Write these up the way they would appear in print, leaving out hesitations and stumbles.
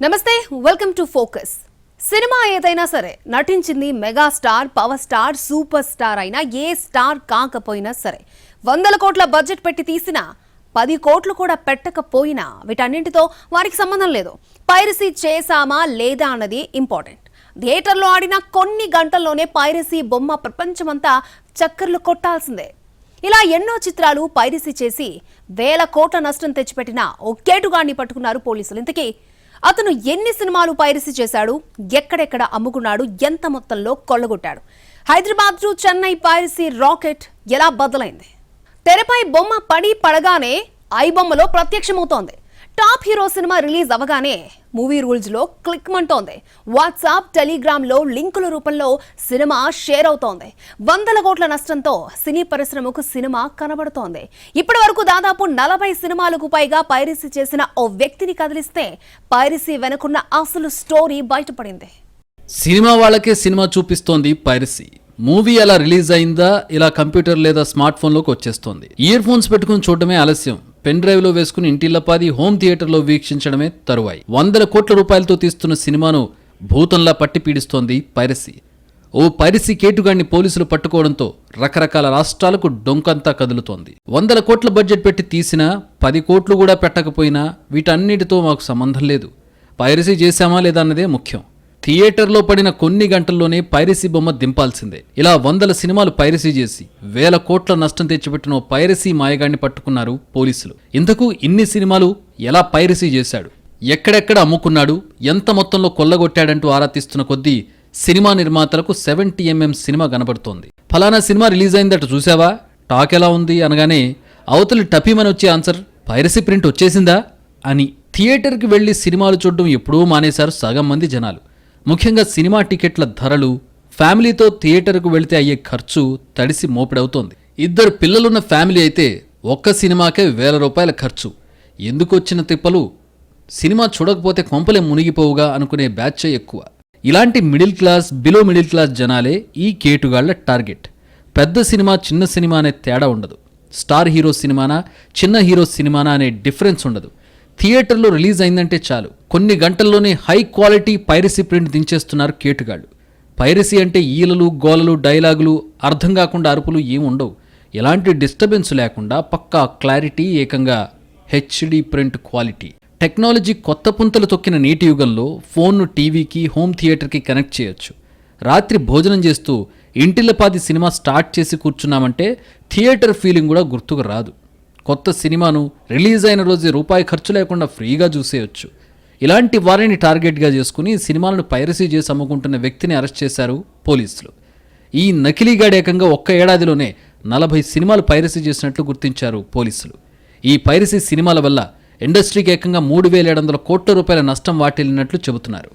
నమస్తే, welcome to focus. Cinema ఏదైనా సరే నటించింది megastar, power star, super star అయినా ఏ స్టార్ కాకపోయినా సరే 100 కోట్ల బడ్జెట్ పెట్టి తీసినా 10 కోట్లు కూడా పెట్టకపోయినా వీటన్నింటితో వారికి సంబంధం లేదు. పైరసీ చేశామా లేదా అన్నది ఇంపార్టెంట్. థియేటర్లో ఆడిన కొన్ని గంటల్లోనే పైరసీ బొమ్మ ప్రపంచమంతా చక్కర్లు కొట్టాల్సిందే. ఇలా ఎన్నో చిత్రాలు పైరసీ చేసి 1000 కోట్ల నష్టం తెచ్చిపెట్టిన ఓ కేటుగాడిని పట్టుకున్నారు పోలీసులు. ఇంతకీ అతను ఎన్ని సినిమాలు పైరసీ చేశాడు, ఎక్కడెక్కడ అమ్ముకున్నాడు, ఎంత మొత్తంలో కొల్లగొట్టాడు, Hyderabad to Chennai piracy racket ఎలా బద్దలైంది? తెరపై బొమ్మ పడగానే ఐ బొమ్మలో ప్రత్యక్షమవుతోంది. టాప్ హీరో సినిమా రిలీజ్ అవగానే మూవీ రూల్స్ లో క్లిక్ మంటోంది. వాట్సాప్, టెలిగ్రామ్ లో లింకుల రూపంలో సినిమా షేర్ అవుతోంది. 100 కోట్ల నష్టంతో సినీ పరిశ్రమకు సినిమా కనబడుతోంది. ఇప్పటి వరకు దాదాపు 40 సినిమాలకు పైగా పైరసీ చేసిన ఓ వ్యక్తిని కదిలిస్తే పైరసీ వెనుకున్న అసలు స్టోరీ బయటపడింది. సినిమా వాళ్ళకే సినిమా చూపిస్తోంది పైరసీ. మూవీ అలా రిలీజ్ అయిందా ఇలా కంప్యూటర్ లేదా స్మార్ట్ ఫోన్లోకి వచ్చేస్తోంది. ఇయర్ ఫోన్స్ పెట్టుకుని చూడటమే ఆలస్యం. పెన్ డ్రైవ్ లో వేసుకుని ఇంటిల్లపాది హోమ్ థియేటర్లో వీక్షించడమే తరువాయి. 100 కోట్ల రూపాయలతో తీస్తున్న సినిమాను భూతంలా పట్టి పీడిస్తోంది పైరసీ. ఓ పైరసీ కేటుగాడిని పోలీసులు పట్టుకోవడంతో రకరకాల రాష్ట్రాలకు డొంకంతా కదులుతోంది. 100 కోట్ల బడ్జెట్ పెట్టి తీసినా 10 కోట్లు కూడా పెట్టకపోయినా వీటన్నిటితో మాకు సంబంధం లేదు, పైరసీ చేశామా లేదా అన్నదే ముఖ్యం. థియేటర్లో పడిన కొన్ని గంటల్లోనే పైరసీ బొమ్మ దింపాల్సిందే. ఇలా 100 సినిమాలు పైరసీ చేసి 1000 కోట్ల నష్టం తెచ్చిపెట్టిన పైరసీ మాయగాడిని పట్టుకున్నారు పోలీసులు. ఇంతకు ఇన్ని సినిమాలు ఎలా పైరసీ చేశాడు, ఎక్కడెక్కడ అమ్ముకున్నాడు, ఎంత మొత్తంలో కొల్లగొట్టాడంటూ ఆరా తీస్తున్న కొద్దీ సినిమా నిర్మాతలకు 70mm సినిమా కనబడుతోంది. ఫలానా సినిమా రిలీజ్ అయిందట చూసావా, టాక్ ఎలా ఉంది అనగానే అవతలి టపీమని వచ్చే ఆన్సర్ పైరసీ ప్రింట్ వచ్చేసిందా అని. థియేటర్కి వెళ్లి సినిమాలు చూడడం ఎప్పుడూ మానేశారు సగం మంది జనాలు. ముఖ్యంగా సినిమా టికెట్ల ధరలు, ఫ్యామిలీతో థియేటర్కు వెళితే అయ్యే ఖర్చు తడిసి మోపిడవుతోంది. 2 పిల్లలున్న ఫ్యామిలీ అయితే ఒక్క సినిమాకే 1000 రూపాయల ఖర్చు. ఎందుకు వచ్చిన తిప్పలు, సినిమా చూడకపోతే కొంపలే మునిగిపోవుగా అనుకునే బ్యాచ్ ఎక్కువ. ఇలాంటి middle class, below middle class జనాలే ఈ కేటుగాళ్ల టార్గెట్. పెద్ద సినిమా, చిన్న సినిమా అనే తేడా ఉండదు. స్టార్ హీరో సినిమానా, చిన్న హీరో సినిమానా అనే డిఫరెన్స్ ఉండదు. థియేటర్లో రిలీజ్ అయిందంటే చాలు కొన్ని గంటల్లోనే హై క్వాలిటీ పైరసీ ప్రింట్ దించేస్తున్నారు కేటుగాళ్లు. పైరసీ అంటే ఈలలు, గోలలు, డైలాగులు, అర్థం కాకుండా అరుపులు ఏం ఉండవు. ఎలాంటి డిస్టర్బెన్స్ లేకుండా పక్కా క్లారిటీ, ఏకంగా హెచ్డి ప్రింట్ క్వాలిటీ. టెక్నాలజీ కొత్త పుంతలు తొక్కిన నేటి యుగంలో ఫోన్ను టీవీకి, హోమ్ థియేటర్కి కనెక్ట్ చేయొచ్చు. రాత్రి భోజనం చేస్తూ ఇంటిల్లపాది సినిమా స్టార్ట్ చేసి కూర్చున్నామంటే థియేటర్ ఫీలింగ్ కూడా గుర్తుకు రాదు. కొత్త సినిమాను రిలీజ్ అయిన రోజు రూపాయి ఖర్చు లేకుండా ఫ్రీగా చూసేయొచ్చు. ఇలాంటి వారిని టార్గెట్గా చేసుకుని సినిమాలను పైరసీ చేసి అమ్ముకుంటున్న వ్యక్తిని అరెస్ట్ చేశారు పోలీసులు. ఈ నకిలీగాడు ఏకంగా ఒక్క ఏడాదిలోనే 40 సినిమాలు పైరసీ చేసినట్లు గుర్తించారు పోలీసులు. ఈ పైరసీ సినిమాల వల్ల ఇండస్ట్రీకి ఏకంగా 3700 కోట్ల రూపాయల నష్టం వాటిల్లినట్లు చెబుతున్నారు.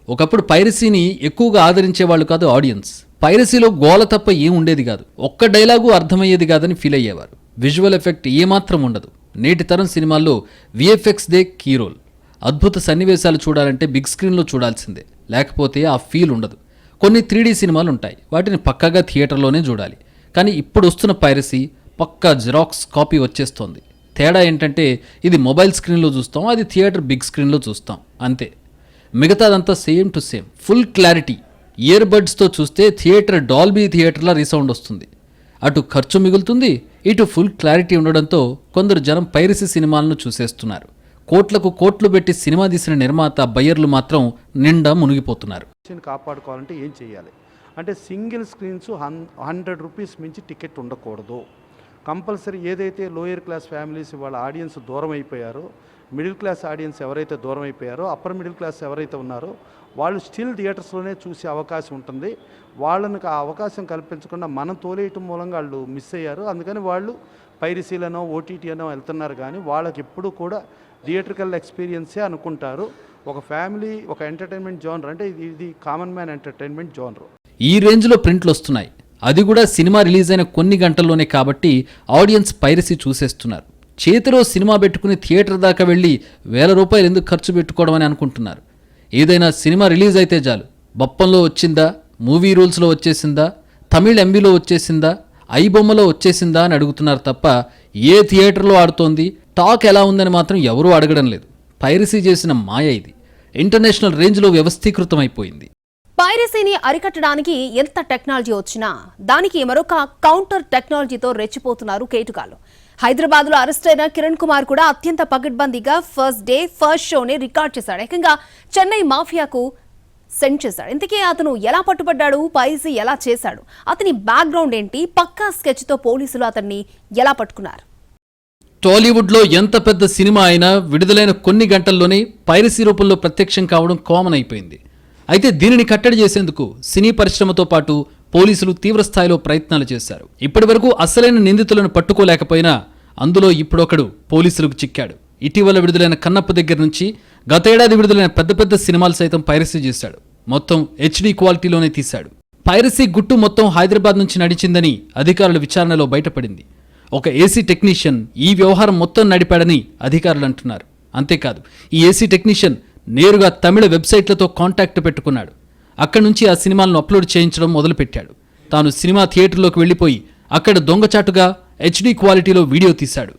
ఒకప్పుడు పైరసీని ఎక్కువగా ఆదరించేవాళ్ళు కాదు ఆడియన్స్. పైరసీలో గోల తప్ప ఏం ఉండేది కాదు, ఒక్క డైలాగు అర్థమయ్యేది కాదని ఫీల్ అయ్యేవారు. విజువల్ ఎఫెక్ట్ ఏమాత్రం ఉండదు. నేటి తరం సినిమాల్లో విఎఫ్ఎక్స్ దే కీ రోల్. అద్భుత సన్నివేశాలు చూడాలంటే బిగ్ స్క్రీన్లో చూడాల్సిందే, లేకపోతే ఆ ఫీల్ ఉండదు. కొన్ని 3D సినిమాలు ఉంటాయి, వాటిని పక్కాగా థియేటర్లోనే చూడాలి. కానీ ఇప్పుడు వస్తున్న పైరసీ పక్కా జిరాక్స్ కాపీ వచ్చేస్తోంది. తేడా ఏంటంటే ఇది మొబైల్ స్క్రీన్లో చూస్తాం, అది థియేటర్ బిగ్ స్క్రీన్లో చూస్తాం, అంతే. మిగతాదంతా same to same, full clarity. Ear బడ్స్తో చూస్తే థియేటర్ డాల్బీ థియేటర్లా రీసౌండ్ వస్తుంది. అటు ఖర్చు మిగులుతుంది, ఇటు ఫుల్ క్లారిటీ ఉండడంతో కొందరు జనం పైరసీ సినిమాలను చూసేస్తున్నారు. కోట్లకు కోట్లు పెట్టి సినిమా తీసిన నిర్మాత, బయ్యర్లు మాత్రం నిండా మునిగిపోతున్నారు. కాపాడుకోవాలంటే ఏం చేయాలి అంటే సింగిల్ స్క్రీన్స్ 100 రూపీస్ మించి టికెట్ ఉండకూడదు. కంపల్సరీ ఏదైతే లోయర్ క్లాస్ ఫ్యామిలీస్ వాళ్ళ ఆడియన్స్ దూరం అయిపోయారో, మిడిల్ క్లాస్ ఆడియన్స్ ఎవరైతే దూరం అయిపోయారో, అప్పర్ మిడిల్ క్లాస్ ఎవరైతే ఉన్నారో వాళ్ళు స్టిల్ థియేటర్స్లోనే చూసే అవకాశం ఉంటుంది. వాళ్ళకి ఆ అవకాశం కల్పించకుండా మనం తోలేయటం మూలంగా వాళ్ళు మిస్ అయ్యారు. అందుకని వాళ్ళు పైరసీలనో, ఓటీటీ అనో వెళ్తున్నారు. కానీ వాళ్ళకి ఎప్పుడు కూడా థియేటర్కల్ ఎక్స్పీరియన్సే అనుకుంటారు. ఒక ఫ్యామిలీ, ఒక ఎంటర్టైన్మెంట్ జోనర్ అంటే ఇది కామన్ మ్యాన్ ఎంటర్టైన్మెంట్ జోనర్. ఈ రేంజ్లో ప్రింట్లు వస్తున్నాయి, అది కూడా సినిమా రిలీజ్ అయిన కొన్ని గంటల్లోనే. కాబట్టి ఆడియన్స్ పైరసీ చూసేస్తున్నారు. చేతిలో సినిమా పెట్టుకుని థియేటర్ దాకా వెళ్ళి 1000 రూపాయలు ఎందుకు ఖర్చు పెట్టుకోవడం అని అనుకుంటున్నారు. ఏదైనా సినిమా రిలీజ్ అయితే చాలు, బప్పంలో వచ్చిందా, మూవీ రూల్స్లో వచ్చేసిందా, తమిళ్ ఎంబీలో వచ్చేసిందా, ఐ బొమ్మలో వచ్చేసిందా అని అడుగుతున్నారు తప్ప ఏ థియేటర్లో ఆడుతోంది, టాక్ ఎలా ఉందని మాత్రం ఎవరూ అడగడం లేదు. పైరసీ చేసిన మాయ ఇది. ఇంటర్నేషనల్ రేంజ్లో వ్యవస్థీకృతమైపోయింది. పైరసీని అరికట్టడానికి ఎంత టెక్నాలజీ వచ్చినా దానికి మరొక కౌంటర్ టెక్నాలజీతో రెచ్చిపోతున్నారు కేటుగాళ్లు. హైదరాబాద్ లో అరెస్ట్ అయిన కిరణ్ కుమార్ కూడా అత్యంత పకడ్బందీగా ఫస్ట్ డే ఫస్ట్ షోని రికార్డ్ చేశాడు. ఏకంగా చెన్నై మాఫియాకు సెండ్ చేశాడు. ఇంతకీ అతను ఎలా పట్టుబడ్డాడు, పైరసీ ఎలా చేశాడు, అతని బ్యాక్గ్రౌండ్ ఏంటి, పక్కా స్కెచ్ తో పోలీసులు అతన్ని ఎలా పట్టుకున్నారు? టాలీవుడ్లో ఎంత పెద్ద సినిమా అయినా విడుదలైన కొన్ని గంటల్లోనే పైరసీ రూపంలో ప్రత్యక్షం కావడం కామన్ అయిపోయింది. అయితే దీనిని కట్టడి చేసేందుకు సినీ పరిశ్రమతో పాటు పోలీసులు తీవ్రస్థాయిలో ప్రయత్నాలు చేశారు. ఇప్పటి వరకు అసలైన నిందితులను పట్టుకోలేకపోయినా అందులో ఇప్పుడొకడు పోలీసులకు చిక్కాడు. ఇటీవల విడుదలైన కన్నప్ప దగ్గర నుంచి గతేడాది విడుదలైన పెద్ద పెద్ద సినిమాలు సైతం పైరసీ చేశాడు. మొత్తం HD క్వాలిటీలోనే తీశాడు. పైరసీ గుట్టు మొత్తం హైదరాబాద్ నుంచి నడిచిందని అధికారుల విచారణలో బయటపడింది. ఒక ఏసీ టెక్నీషియన్ ఈ వ్యవహారం మొత్తం నడిపాడని అధికారులు అంటున్నారు. అంతేకాదు, ఈ ఏసీ టెక్నీషియన్ నేరుగా తమిళ వెబ్సైట్లతో కాంటాక్ట్ పెట్టుకున్నాడు. అక్కడి నుంచి ఆ సినిమాలను అప్లోడ్ చేయించడం మొదలుపెట్టాడు. తాను సినిమా థియేటర్లోకి వెళ్లిపోయి అక్కడ దొంగచాటుగా HD క్వాలిటీలో వీడియో తీశాడు.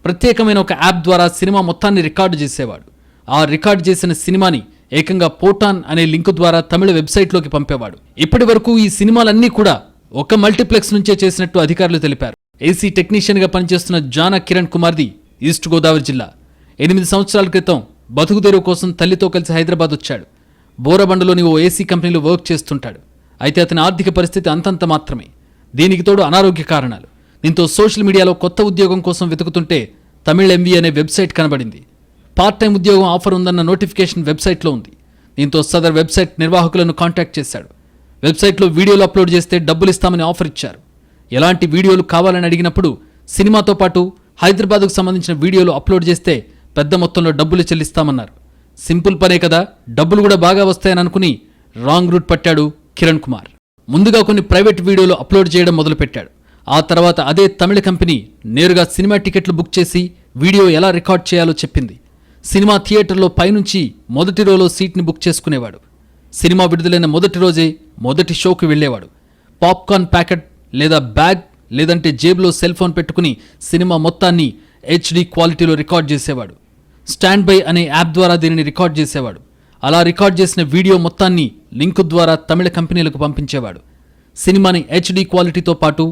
ప్రత్యేకమైన ఒక యాప్ ద్వారా సినిమా మొత్తాన్ని రికార్డు చేసేవాడు. ఆ రికార్డు చేసిన సినిమాని ఏకంగా పోటాన్ అనే లింకు ద్వారా తమిళ వెబ్సైట్లోకి పంపేవాడు. ఇప్పటి వరకు ఈ సినిమాలన్నీ కూడా ఒక మల్టీప్లెక్స్ నుంచే చేసినట్టు అధికారులు తెలిపారు. ఏసీ టెక్నీషియన్గా పనిచేస్తున్న జానా కిరణ్ కుమార్ది ఈస్ట్ గోదావరి జిల్లా. 8 సంవత్సరాల క్రితం బతుకుదెరువు కోసం తల్లితో కలిసి హైదరాబాద్ వచ్చాడు. బోరబండలోని ఓ ఏసీ కంపెనీలో వర్క్ చేస్తుంటాడు. అయితే అతని ఆర్థిక పరిస్థితి అంతంత మాత్రమే. దీనికి తోడు అనారోగ్య కారణాలు. దీంతో సోషల్ మీడియాలో కొత్త ఉద్యోగం కోసం వెతుకుతుంటే తమిళ్ MV అనే వెబ్సైట్ కనబడింది. పార్ట్ టైం ఉద్యోగం ఆఫర్ ఉందన్న నోటిఫికేషన్ వెబ్సైట్లో ఉంది. దీంతో సదర్ వెబ్సైట్ నిర్వాహకులను కాంటాక్ట్ చేశాడు. వెబ్సైట్లో వీడియోలు అప్లోడ్ చేస్తే డబ్బులు ఇస్తామని ఆఫర్ ఇచ్చారు. ఎలాంటి వీడియోలు కావాలని అడిగినప్పుడు సినిమాతో పాటు హైదరాబాద్కు సంబంధించిన వీడియోలు అప్లోడ్ చేస్తే పెద్ద మొత్తంలో డబ్బులు చెల్లిస్తామన్నారు. సింపుల్ పనే కదా, డబ్బులు కూడా బాగా వస్తాయని అనుకుని రాంగ్ రూట్ పట్టాడు కిరణ్ కుమార్. ముందుగా కొన్ని ప్రైవేట్ వీడియోలు అప్లోడ్ చేయడం మొదలుపెట్టాడు. ఆ తర్వాత అదే తమిళ కంపెనీ నేరుగా సినిమా టికెట్లు బుక్ చేసి వీడియో ఎలా రికార్డ్ చేయాలో చెప్పింది. సినిమా థియేటర్లో పైనుంచి మొదటి రోలో సీట్ని బుక్ చేసుకునేవాడు. సినిమా విడుదలైన మొదటి రోజే మొదటి షోకి వెళ్లేవాడు. పాప్కార్న్ ప్యాకెట్ లేదా బ్యాగ్ లేదంటే జేబులో సెల్ ఫోన్ పెట్టుకుని సినిమా మొత్తాన్ని HD క్వాలిటీలో రికార్డ్ చేసేవాడు. స్టాండ్ బై అనే యాప్ ద్వారా దీనిని రికార్డ్ చేసేవాడు. అలా రికార్డ్ చేసిన వీడియో మొత్తాన్ని లింకు ద్వారా తమిళ కంపెనీలకు పంపించేవాడు. సినిమాని HD క్వాలిటీతో పాటు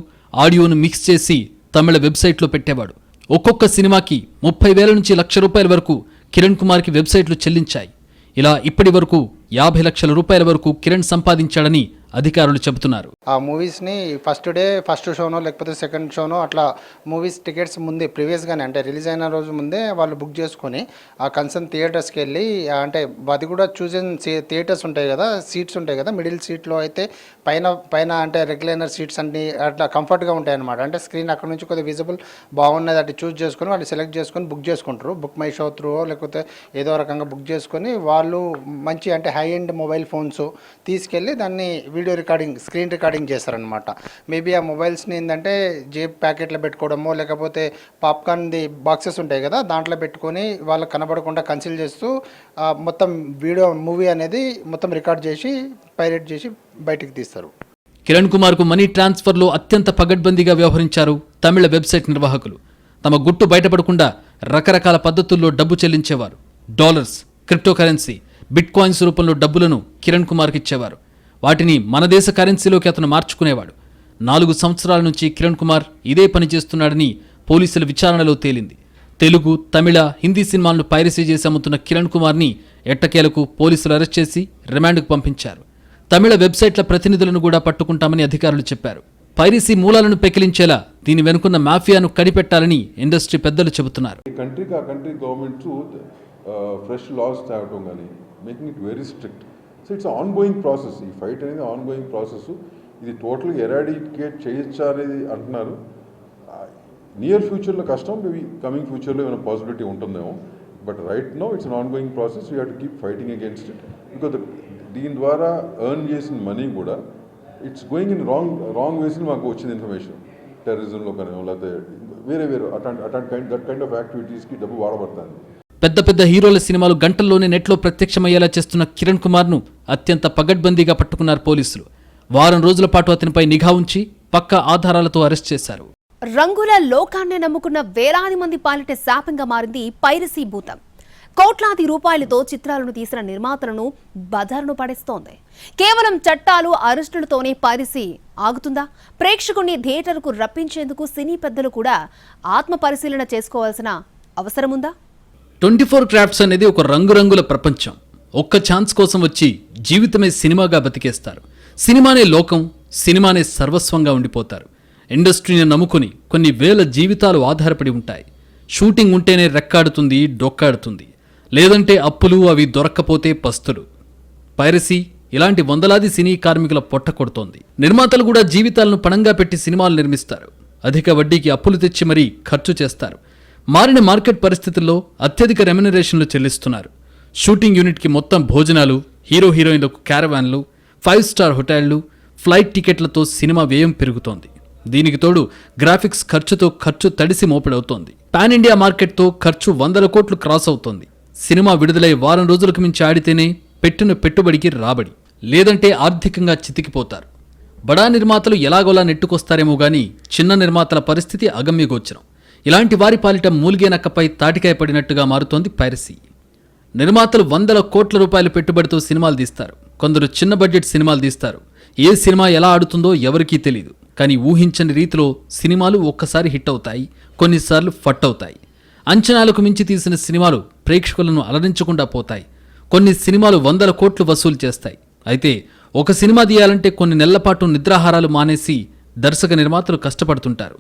ఆడియోను మిక్స్ చేసి తమిళ వెబ్సైట్లో పెట్టేవాడు. ఒక్కొక్క సినిమాకి 30,000 నుంచి ₹1,00,000 వరకు కిరణ్ కుమార్కి వెబ్సైట్లు చెల్లించాయి. ఇలా ఇప్పటి వరకు 50 లక్షల రూపాయల వరకు కిరణ్ సంపాదించాడని అధికారులు చెబుతున్నారు. ఆ మూవీస్ని ఫస్ట్ డే ఫస్ట్ షోనో లేకపోతే సెకండ్ షోనో అట్లా మూవీస్ టికెట్స్ ముందే ప్రీవియస్గానే అంటే రిలీజ్ అయిన రోజు ముందే వాళ్ళు బుక్ చేసుకొని ఆ కన్సర్న్ థియేటర్స్కి వెళ్ళి అంటే అది కూడా చూసిన థియేటర్స్ ఉంటాయి కదా, సీట్స్ ఉంటాయి కదా, మిడిల్ సీట్లో అయితే పైన అంటే రెగ్యులర్ సీట్స్ అన్ని అట్లా కంఫర్ట్గా ఉంటాయి అనమాట. అంటే స్క్రీన్ అక్కడ నుంచి కొద్దిగా విజిబుల్ బాగున్నది అటు చూస్ చేసుకొని వాళ్ళు సెలెక్ట్ చేసుకొని బుక్ చేసుకుంటారు. బుక్ మై షో త్రూ లేకపోతే ఏదో రకంగా బుక్ చేసుకొని వాళ్ళు మంచి అంటే హై ఎండ్ మొబైల్ ఫోన్స్ తీసుకెళ్ళి దాన్ని వీడియో రికార్డింగ్ స్క్రీన్ రికార్డింగ్ చేస్తారనమాట. మేబీ ఆ మొబైల్స్ని ఏంటంటే జేబ్ ప్యాకెట్లో పెట్టుకోవడమో లేకపోతే పాప్కార్న్ది బాక్సెస్ ఉంటాయి కదా దాంట్లో పెట్టుకొని వాళ్ళకి కనబడకుండా కన్సిల్ చేస్తూ మొత్తం వీడియో మూవీ అనేది మొత్తం రికార్డ్ చేసి పైరేట్ చేసి బయటికి తీస్తారు. కిరణ్ కుమార్కు మనీ ట్రాన్స్ఫర్లో అత్యంత పగడ్బందీగా వ్యవహరించారు తమిళ వెబ్సైట్ నిర్వాహకులు. తమ గుట్టు బయటపడకుండా రకరకాల పద్ధతుల్లో డబ్బు చెల్లించేవారు. Dollars, crypto currency, bit coins రూపంలో డబ్బులను కిరణ్ కుమార్కి ఇచ్చేవారు. వాటిని మన దేశ కరెన్సీలోకి అతను మార్చుకునేవాడు. 4 సంవత్సరాల నుంచి కిరణ్ కుమార్ ఇదే పని చేస్తున్నాడని పోలీసుల విచారణలో తేలింది. తెలుగు, తమిళ, హిందీ సినిమాలను పైరసీ చేసి అమ్ముతున్న కిరణ్ కుమార్ని ఎట్టకేలకు పోలీసులు అరెస్ట్ చేసి రిమాండ్కు పంపించారు. తమిళ వెబ్సైట్ల ప్రతినిధులను కూడా పట్టుకుంటామని అధికారులు చెప్పారు. పైరసీ మూలాలను పెకిలించేలా దీని వెనుకున్న మాఫియాను కనిపెట్టాలని ఇండస్ట్రీ పెద్దలు చెబుతున్నారు. ఫ్రెష్ లాస్ తేవటం కానీ making it very strict. So it's ongoing process. ఈ ఫైట్ అనేది ఆన్గోయింగ్ ప్రాసెస్. ఇది టోటల్గా ఎరాడికేట్ చేయొచ్చా అనేది అంటున్నారు. నియర్ ఫ్యూచర్లో కష్టం, మేబీ కమింగ్ ఫ్యూచర్లో ఏమైనా పాసిబిలిటీ ఉంటుందేమో. But right now it's an ongoing process. We have to keep fighting against it. Because దీని ద్వారా ఎర్న్ చేసిన మనీ కూడా ఇట్స్ గోయింగ్ ఇన్ రాంగ్ వేస్ని మాకు వచ్చింది ఇన్ఫర్మేషన్. టెర్రరిజంలో కానీ లేకపోతే వేరే దట్ కైండ్ ఆఫ్ యాక్టివిటీస్కి డబ్బు వాడబడుతుంది. పెద్ద పెద్ద హీరోల సినిమాలు గంటల్లోనే నెట్లో ప్రత్యక్షమయ్యేలా చేస్తున్న కిరణ్ కుమార్ను అత్యంత పగడ్బందీగా పట్టుకున్నారు పోలీసులు. వారం రోజుల పాటు అతనిపై నిఘా ఉంచి పక్కా ఆధారాలతో అరెస్ట్ చేశారు. రంగుల లోకాన్ని నమ్ముకున్న వేలాది మంది పాలిట శాపంగా మారింది పైరసీ భూతం. కోట్లాది రూపాయలతో చిత్రాలను తీసిన నిర్మాతలను బజారును పడేస్తోంది. కేవలం చట్టాలు, అరెస్టులతోనే పైరసీ ఆగుతుందా? ప్రేక్షకుణ్ణి థియేటర్కు రప్పించేందుకు సినీ పెద్దలు కూడా ఆత్మ పరిశీలన చేసుకోవాల్సిన అవసరముందా? 24 క్రాఫ్ట్స్ అనేది ఒక రంగురంగుల ప్రపంచం. ఒక్క ఛాన్స్ కోసం వచ్చి జీవితమే సినిమాగా బతికేస్తారు. సినిమానే లోకం, సినిమానే సర్వస్వంగా ఉండిపోతారు. ఇండస్ట్రీని నమ్ముకుని కొన్ని వేల జీవితాలు ఆధారపడి ఉంటాయి. షూటింగ్ ఉంటేనే రెక్కాడుతుంది, డొక్కాడుతుంది. లేదంటే అప్పులు, అవి దొరక్కపోతే పస్తులు. పైరసీ ఇలాంటి వందలాది సినీ కార్మికుల పొట్ట కొడుతోంది. నిర్మాతలు కూడా జీవితాలను పణంగా పెట్టి సినిమాలు నిర్మిస్తారు. అధిక వడ్డీకి అప్పులు తెచ్చి మరీ ఖర్చు చేస్తారు. మారిన మార్కెట్ పరిస్థితుల్లో అత్యధిక రెమ్యునరేషన్లు చెల్లిస్తున్నారు. షూటింగ్ యూనిట్కి మొత్తం భోజనాలు, హీరో హీరోయిన్లకు క్యారవాన్లు, 5 స్టార్ హోటళ్లు, ఫ్లైట్ టికెట్లతో సినిమా వ్యయం పెరుగుతోంది. దీనికి తోడు గ్రాఫిక్స్ ఖర్చుతో ఖర్చు తడిసి మోపెడవుతోంది. పాన్ ఇండియా మార్కెట్తో ఖర్చు 100 కోట్లు క్రాస్ అవుతోంది. సినిమా విడుదలై వారం రోజులకు మించి ఆడితేనే పెట్టిన పెట్టుబడికి రాబడి, లేదంటే ఆర్థికంగా చితికిపోతారు. బడా నిర్మాతలు ఎలాగోలా నెట్టుకొస్తారేమో గానీ చిన్న నిర్మాతల పరిస్థితి అగమ్యగోచరం. ఇలాంటి వారి పాలిట మూలిగే నక్కపై తాటికాయ పడినట్టుగా మారుతోంది పైరసీ. నిర్మాతలు 100 కోట్ల రూపాయల పెట్టుబడితో సినిమాలు తీస్తారు. కొందరు చిన్న బడ్జెట్ సినిమాలు తీస్తారు. ఏ సినిమా ఎలా ఆడుతుందో ఎవరికీ తెలియదు. కానీ ఊహించని రీతిలో సినిమాలు ఒక్కసారి హిట్ అవుతాయి, కొన్నిసార్లు ఫట్ అవుతాయి. అంచనాలకు మించి తీసిన సినిమాలు ప్రేక్షకులను అలరించకుండా పోతాయి. కొన్ని సినిమాలు 100 కోట్లు వసూలు చేస్తాయి. అయితే ఒక సినిమా తీయాలంటే కొన్ని నెలల పాటు నిద్రాహారాలు మానేసి దర్శక నిర్మాతలు కష్టపడుతుంటారు.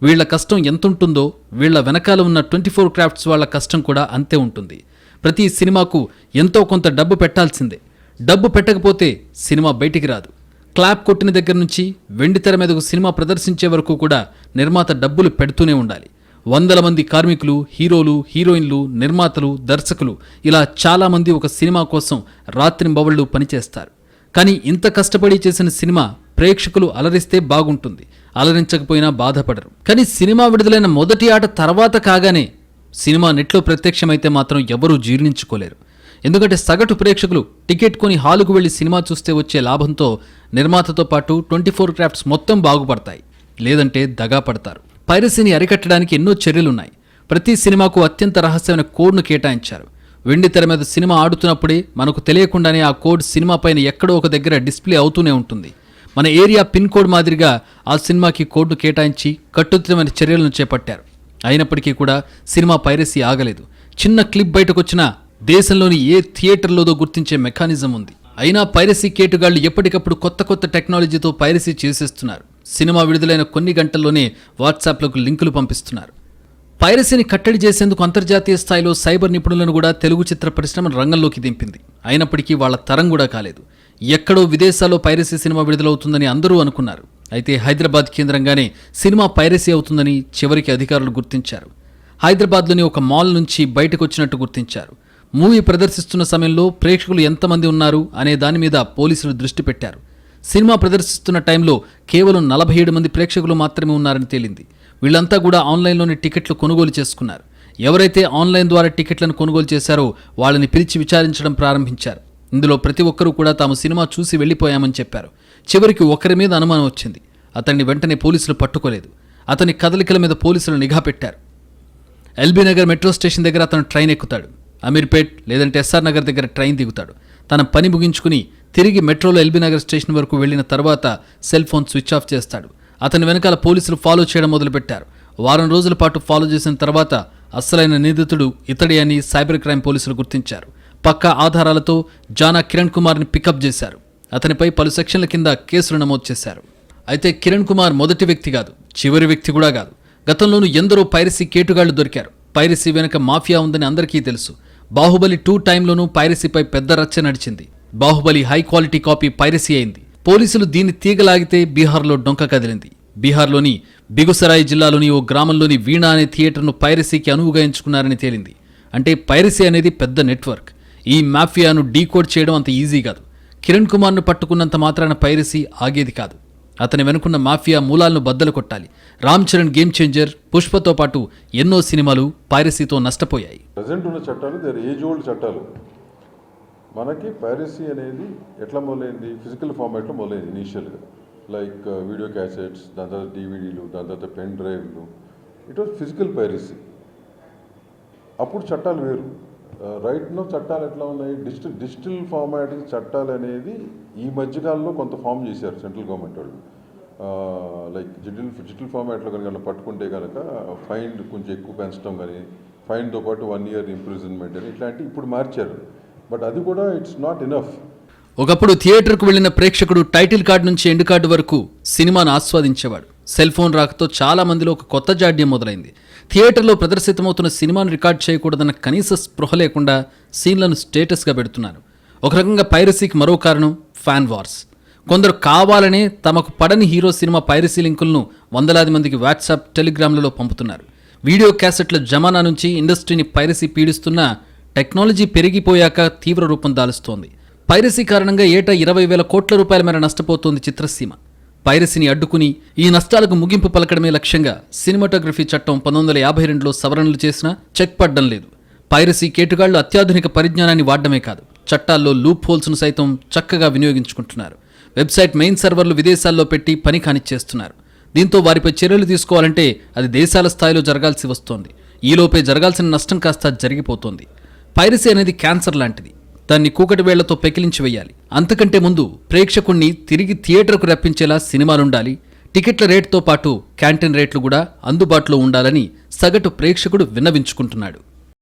వీళ్ల కష్టం ఎంతుంటుందో వీళ్ల వెనకాల ఉన్న 24 క్రాఫ్ట్స్ వాళ్ల కష్టం కూడా అంతే ఉంటుంది. ప్రతి సినిమాకు ఎంతో కొంత డబ్బు పెట్టాల్సిందే. డబ్బు పెట్టకపోతే సినిమా బయటికి రాదు. క్లాప్ కొట్టిన దగ్గర నుంచి వెండి తెర మీదకు సినిమా ప్రదర్శించే వరకు కూడా నిర్మాత డబ్బులు పెడుతూనే ఉండాలి. 100 మంది కార్మికులు, హీరోలు, హీరోయిన్లు, నిర్మాతలు, దర్శకులు ఇలా చాలామంది ఒక సినిమా కోసం రాత్రింబవళ్లు పనిచేస్తారు. కానీ ఇంత కష్టపడి చేసిన సినిమా ప్రేక్షకులు అలరిస్తే బాగుంటుంది, అలరించకపోయినా బాధపడరు. కానీ సినిమా విడుదలైన మొదటి ఆట తర్వాత కాగానే సినిమా నెట్లో ప్రత్యక్షమైతే మాత్రం ఎవరూ జీర్ణించుకోలేరు. ఎందుకంటే సగటు ప్రేక్షకులు టికెట్ కొని హాలుకు వెళ్లి సినిమా చూస్తే వచ్చే లాభంతో నిర్మాతతో పాటు 24 క్రాఫ్ట్స్ మొత్తం బాగుపడతాయి, లేదంటే దగా పడతారు. పైరసీని అరికట్టడానికి ఎన్నో చర్యలున్నాయి. ప్రతి సినిమాకు అత్యంత రహస్యమైన కోడ్ను కేటాయించారు. వెండి తెర మీద సినిమా ఆడుతున్నప్పుడే మనకు తెలియకుండానే ఆ కోడ్ సినిమా పైన ఎక్కడో ఒక దగ్గర డిస్ప్లే అవుతూనే ఉంటుంది. మన ఏరియా పిన్ కోడ్ మాదిరిగా ఆ సినిమాకి కోడ్ను కేటాయించి కట్టుదిట్టమైన చర్యలను చేపట్టారు. అయినప్పటికీ కూడా సినిమా పైరసీ ఆగలేదు. చిన్న క్లిప్ బయటకొచ్చినా దేశంలోని ఏ థియేటర్లోదో గుర్తించే మెకానిజం ఉంది. అయినా పైరసీ కేటుగాళ్లు ఎప్పటికప్పుడు కొత్త కొత్త టెక్నాలజీతో పైరసీ చేసేస్తున్నారు. సినిమా విడుదలైన కొన్ని గంటల్లోనే వాట్సాప్లకు లింకులు పంపిస్తున్నారు. పైరసీని కట్టడి చేసేందుకు అంతర్జాతీయ స్థాయిలో సైబర్ నిపుణులను కూడా తెలుగు చిత్ర పరిశ్రమ రంగంలోకి దింపింది. అయినప్పటికీ వాళ్ల తరం కూడా కాలేదు. ఎక్కడో విదేశాల్లో పైరసీ సినిమా విడుదలవుతుందని అందరూ అనుకున్నారు. అయితే హైదరాబాద్ కేంద్రంగానే సినిమా పైరసీ అవుతుందని చివరికి అధికారులు గుర్తించారు. హైదరాబాద్లోని ఒక మాల్ నుంచి బయటకు వచ్చినట్టు గుర్తించారు. మూవీ ప్రదర్శిస్తున్న సమయంలో ప్రేక్షకులు ఎంతమంది ఉన్నారు అనే దాని మీద పోలీసులు దృష్టి పెట్టారు. సినిమా ప్రదర్శిస్తున్న టైంలో కేవలం 47 మంది ప్రేక్షకులు మాత్రమే ఉన్నారని తేలింది. వీళ్ళంతా కూడా ఆన్లైన్లోని టికెట్లు కొనుగోలు చేసుకున్నారు. ఎవరైతే ఆన్లైన్ ద్వారా టికెట్లను కొనుగోలు చేశారో వాళ్ళని పిలిచి విచారించడం ప్రారంభించారు. ఇందులో ప్రతి ఒక్కరూ కూడా తాము సినిమా చూసి వెళ్లిపోయామని చెప్పారు. చివరికి ఒకరి మీద అనుమానం వచ్చింది. అతన్ని వెంటనే పోలీసులు పట్టుకోలేదు. అతని కదలికల మీద పోలీసులు నిఘా పెట్టారు. ఎల్బీ నగర్ మెట్రో స్టేషన్ దగ్గర అతను ట్రైన్ ఎక్కుతాడు. అమీర్పేట్ లేదంటే ఎస్ఆర్ నగర్ దగ్గర ట్రైన్ దిగుతాడు. తన పని ముగించుకుని తిరిగి మెట్రోలో ఎల్బీ నగర్ స్టేషన్ వరకు వెళ్లిన తర్వాత సెల్ ఫోన్ స్విచ్ ఆఫ్ చేస్తాడు. అతని వెనకాల పోలీసులు ఫాలో చేయడం మొదలుపెట్టారు. వారం రోజుల పాటు ఫాలో చేసిన తర్వాత అసలైన నిందితుడు ఇతడే అని సైబర్ క్రైమ్ పోలీసులు గుర్తించారు. పక్కా ఆధారాలతో జానా కిరణ్ కుమార్ని పికప్ చేశారు. అతనిపై పలు సెక్షన్ల కింద కేసులు నమోదు చేశారు. అయితే కిరణ్ కుమార్ మొదటి వ్యక్తి కాదు, చివరి వ్యక్తి కూడా కాదు. గతంలోనూ ఎందరో పైరసీ కేటుగాళ్లు దొరికారు. పైరసీ వెనుక మాఫియా ఉందని అందరికీ తెలుసు. బాహుబలి 2 టైంలోనూ పైరసీపై పెద్ద రచ్చ నడిచింది. Baahubali high quality copy piracy అయింది. పోలీసులు దీన్ని తీగలాగితే బీహార్లో డొంక కదిలింది. బీహార్లోని బిగుసరాయ్ జిల్లాలోని ఓ గ్రామంలోని వీణా అనే థియేటర్ను పైరసీకి అనువుగా ఎంచుకున్నారని తేలింది. అంటే పైరసీ అనేది పెద్ద నెట్వర్క్. ఈ మాఫియాను డీకోడ్ చేయడం అంత ఈజీ కాదు. కిరణ్ కుమార్ను పట్టుకున్నంత మాత్రాన పైరసీ ఆగేది కాదు. అతని వెనుకున్న మాఫియా మూలాలను బద్దలు కొట్టాలి. రామ్ చరణ్ గేమ్ చేంజర్, పుష్పతో పాటు ఎన్నో సినిమాలు పైరసీతో నష్టపోయాయి. ప్రజెంట్ ఉన్న చట్టాలు దేర్ ఏజ్ ఓల్డ్ చట్టాలు. మనకి పైరసీ అనేది ఎట్లా మొదలైంది? ఫిజికల్ ఫార్మాట్లో మొదలైంది ఇనీషియల్గా. లైక్ వీడియో క్యాసెట్స్, దాని తర్వాత డివిడీలు, దాని తర్వాత పెన్ డ్రైవ్లు. It was physical piracy. అప్పుడు చట్టాలు వేరు. రైట్ నో చట్టాలు ఎట్లా ఉన్నాయి, డిజిటల్ ఫార్మాట్కి చట్టాలు అనేది ఈ మధ్యకాలంలో కొంత ఫామ్ చేశారు సెంట్రల్ గవర్నమెంట్ వాళ్ళు. లైక్ డిజిటల్ ఫార్మాట్లో కనుక పట్టుకుంటే కనుక ఫైన్ కొంచెం ఎక్కువ పెంచడం కానీ, ఫైన్తో పాటు 1 year ఇంప్రిజన్మెంట్ అని ఇట్లాంటివి ఇప్పుడు మార్చారు. బట్ అది కూడా ఇట్స్ నాట్ ఇనఫ్. ఒకప్పుడు థియేటర్కు వెళ్లిన ప్రేక్షకుడు టైటిల్ కార్డు నుంచి ఎండ్ కార్డు వరకు సినిమాను ఆస్వాదించేవాడు. సెల్ ఫోన్ రాకతో చాలా మందిలో ఒక కొత్త జాడ్యం మొదలైంది. థియేటర్లో ప్రదర్శితమవుతున్న సినిమాను రికార్డ్ చేయకూడదన్న కనీస స్పృహ లేకుండా సీన్లను స్టేటస్గా పెడుతున్నారు. ఒక రకంగా పైరసీకి మరో కారణం ఫ్యాన్ వార్స్. కొందరు కావాలనే తమకు పడని హీరో సినిమా పైరసీ లింకులను వందలాది మందికి వాట్సాప్, టెలిగ్రామ్లలో పంపుతున్నారు. వీడియో క్యాసెట్ల జమానా నుంచి ఇండస్ట్రీని పైరసీ పీడిస్తున్న టెక్నాలజీ పెరిగిపోయాక తీవ్ర రూపం దాలుస్తోంది. పైరసీ కారణంగా ఏటా 20,000 కోట్ల రూపాయల మేర నష్టపోతోంది చిత్రసీమ. పైరసీని అడ్డుకుని ఈ నష్టాలకు ముగింపు పలకడమే లక్ష్యంగా సినిమాటోగ్రఫీ చట్టం 1952లో సవరణలు చేసినా చెక్ పడ్డం లేదు. పైరసీ కేటుగాళ్లు అత్యాధునిక పరిజ్ఞానాన్ని వాడడమే కాదు, చట్టాల్లో లూప్ హోల్స్ను సైతం చక్కగా వినియోగించుకుంటున్నారు. వెబ్సైట్ మెయిన్ సర్వర్లు విదేశాల్లో పెట్టి పని కానిచ్చేస్తున్నారు. దీంతో వారిపై చర్యలు తీసుకోవాలంటే అది దేశాల స్థాయిలో జరగాల్సి వస్తోంది. ఈలోపే జరగాల్సిన నష్టం కాస్త జరిగిపోతోంది. పైరసీ అనేది క్యాన్సర్ లాంటిది. దాన్ని కూకటి వేళ్లతో పెకిలించి వేయాలి. అంతకంటే ముందు ప్రేక్షకుణ్ణి తిరిగి థియేటర్కు రప్పించేలా సినిమాలుండాలి. టికెట్ల రేటుతో పాటు క్యాంటీన్ రేట్లు కూడా అందుబాటులో ఉండాలని సగటు ప్రేక్షకుడు విన్నవించుకుంటున్నాడు.